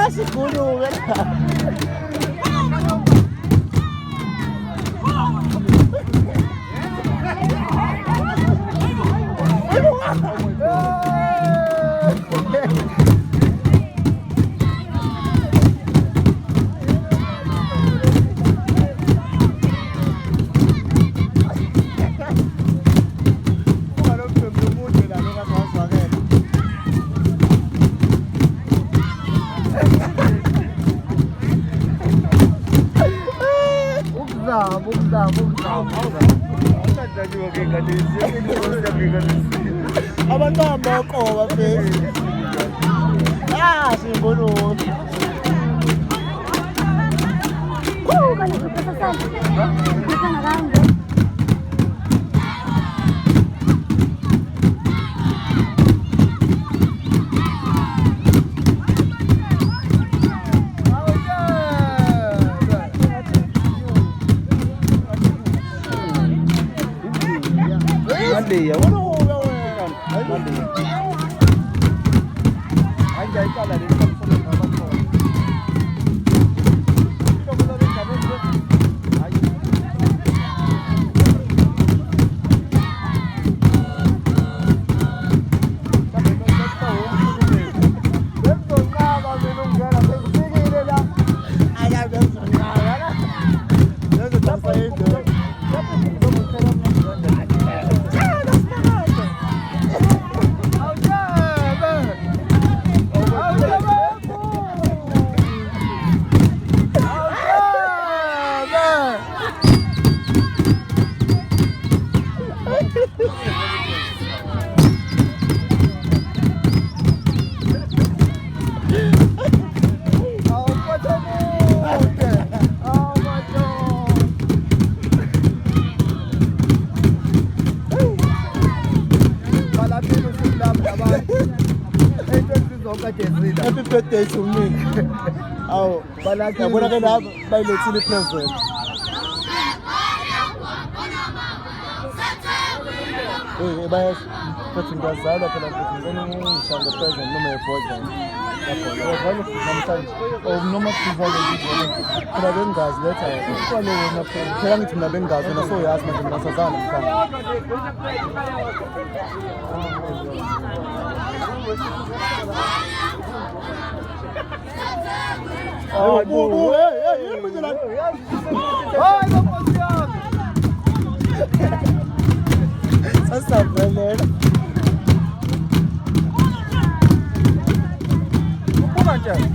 siguro nga. Abantu abaqoba phela. Simbulu. Kana kupata sana. Kana rangi. Mali ya. Mali. Anja ikala ni happy birthday to me. Aw, balaki yabona ke lapha bayilethile present. Bayas futhi ngazalwa phela futhi ngishanga present noma yebhodla. Yabona namhlanje noma sizale nje phela bengazi letha kufanele wena phela ngithi mina bengazi wena so yazi manje mina sazana mkhaya. Oh, bu, hey, manje la. Hayi nkosi yami. Sasa brother. Uphuma njani?